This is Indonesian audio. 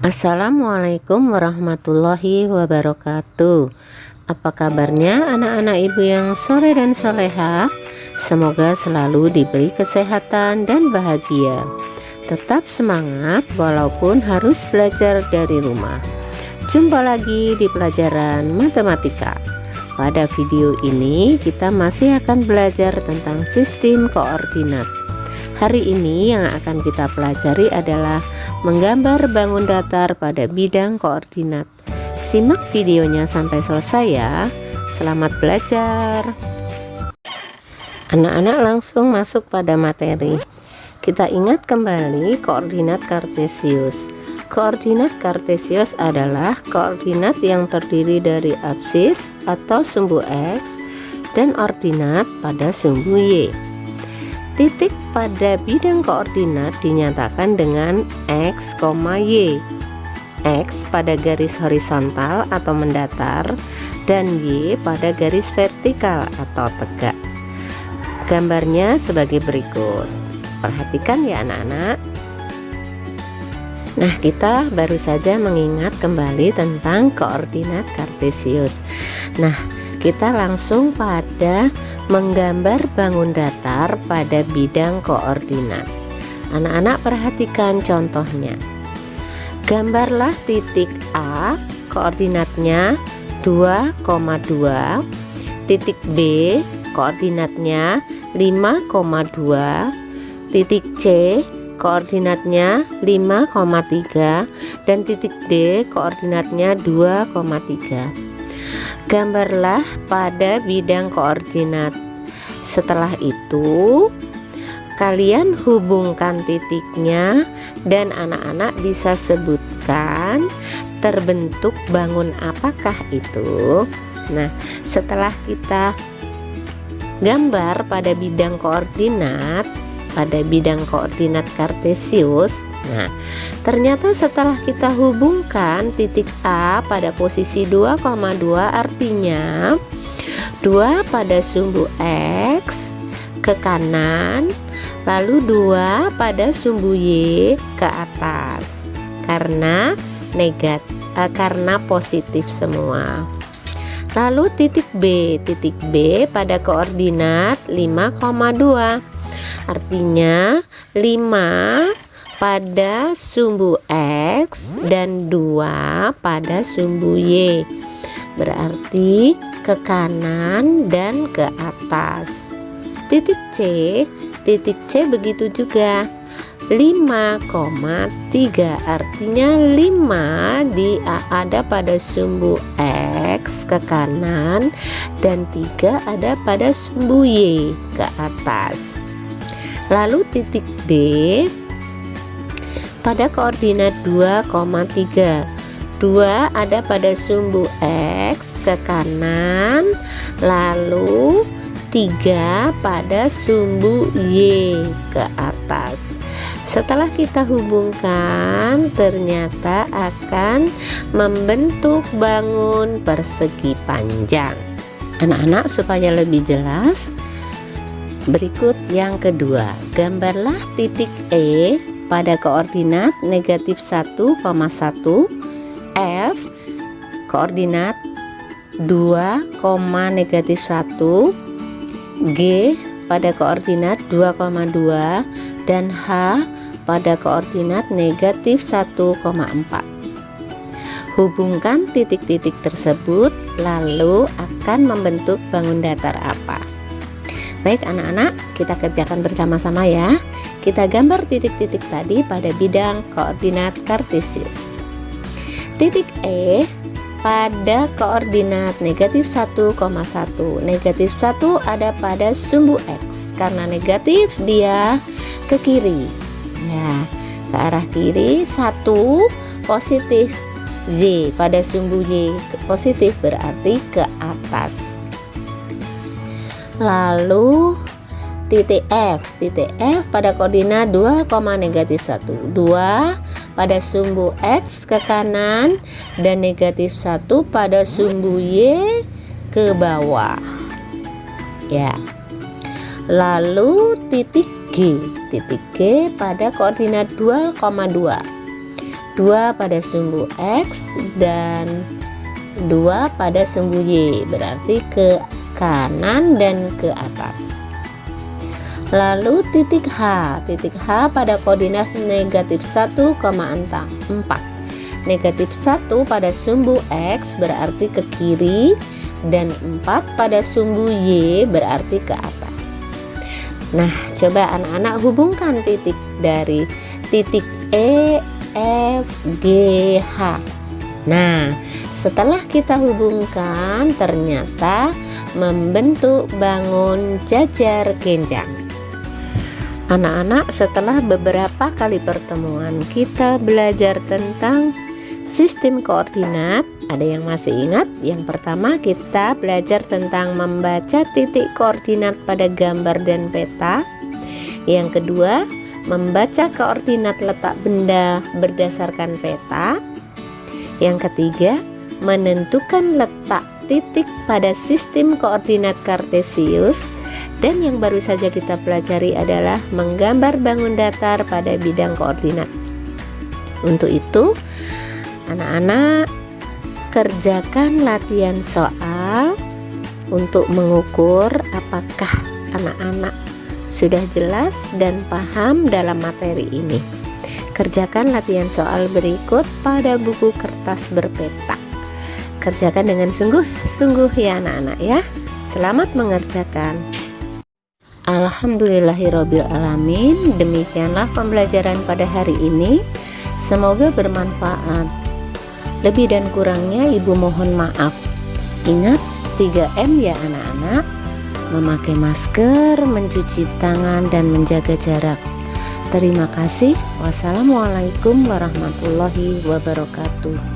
Assalamualaikum warahmatullahi wabarakatuh. Apa kabarnya anak-anak ibu yang soleh dan soleha? Semoga selalu diberi kesehatan dan bahagia. Tetap semangat walaupun harus belajar dari rumah. Jumpa lagi di pelajaran matematika. Pada video ini kita masih akan belajar tentang sistem koordinat. Hari ini yang akan kita pelajari adalah menggambar bangun datar pada bidang koordinat. Simak videonya sampai selesai ya. Selamat belajar. Anak-anak langsung masuk pada materi. Kita ingat kembali koordinat kartesius. Koordinat kartesius adalah koordinat yang terdiri dari absis atau sumbu X dan ordinat pada sumbu Y. Titik pada bidang koordinat dinyatakan dengan X, Y. X pada garis horizontal atau mendatar dan Y pada garis vertikal atau tegak. Gambarnya sebagai berikut. Perhatikan ya anak-anak. Nah, kita baru saja mengingat kembali tentang koordinat kartesius. Nah, kita langsung pada menggambar bangun datar pada bidang koordinat. Anak-anak perhatikan contohnya. Gambarlah titik A, koordinatnya 2,2, titik B, koordinatnya 5,2, titik C, koordinatnya 5,3, dan titik D, koordinatnya 2,3. Gambarlah pada bidang koordinat. Setelah itu kalian hubungkan titiknya dan anak-anak bisa sebutkan terbentuk bangun apakah itu. Nah, setelah kita gambar pada bidang koordinat, kartesius, nah ternyata setelah kita hubungkan titik A pada posisi 2,2, artinya 2 pada sumbu X ke kanan, lalu 2 pada sumbu Y ke atas, karena positif semua. Lalu titik B pada koordinat 5,2, artinya 5 pada sumbu X dan 2 pada sumbu Y, berarti ke kanan dan ke atas. Titik C begitu juga 5,3, artinya 5 ada pada sumbu X ke kanan dan 3 ada pada sumbu Y ke atas. Lalu titik D pada koordinat 2,3, 2 ada pada sumbu X ke kanan, lalu 3 pada sumbu Y ke atas. Setelah kita hubungkan, ternyata akan membentuk bangun persegi panjang. Anak-anak, supaya lebih jelas, berikut yang kedua. Gambarlah titik E pada koordinat negatif 1,1, F koordinat 2,-1, G pada koordinat 2,2, dan H pada koordinat negatif 1,4. Hubungkan titik-titik tersebut, lalu akan membentuk bangun datar apa? Baik anak-anak, kita kerjakan bersama-sama ya. Kita gambar titik-titik tadi pada bidang koordinat kartesius. Titik E pada koordinat negatif 1,1. Negatif 1 ada pada sumbu X. Karena negatif dia ke kiri. Ya, ke arah kiri. 1 positif. Z pada sumbu Y positif, berarti ke atas. Lalu titik F pada koordinat 2,-1, 2 pada sumbu X ke kanan dan negatif 1 pada sumbu Y ke bawah ya. Lalu titik G pada koordinat 2,2, 2 pada sumbu X dan 2 pada sumbu Y, berarti ke kanan dan ke atas. Lalu titik H pada koordinat negatif 1,4. Negatif 1 pada sumbu X berarti ke kiri, dan 4 pada sumbu Y berarti ke atas. Nah, coba anak-anak hubungkan titik dari titik E, F, G, H. Nah, setelah kita hubungkan ternyata membentuk bangun jajar genjang. Anak-anak, setelah beberapa kali pertemuan kita belajar tentang sistem koordinat. Ada yang masih ingat? Yang pertama kita belajar tentang membaca titik koordinat pada gambar dan peta. Yang kedua, membaca koordinat letak benda berdasarkan peta. Yang ketiga, menentukan letak titik pada sistem koordinat kartesius. Dan yang baru saja kita pelajari adalah menggambar bangun datar pada bidang koordinat. Untuk itu, anak-anak kerjakan latihan soal untuk mengukur apakah anak-anak sudah jelas dan paham dalam materi ini. Kerjakan latihan soal berikut pada buku kertas berpeta. Kerjakan dengan sungguh-sungguh ya anak-anak ya. Selamat mengerjakan. Alhamdulillahirobbilalamin. Demikianlah pembelajaran pada hari ini. Semoga bermanfaat. Lebih dan kurangnya ibu mohon maaf. Ingat 3M ya anak-anak. Memakai masker, mencuci tangan, dan menjaga jarak. Terima kasih. Wassalamualaikum warahmatullahi wabarakatuh.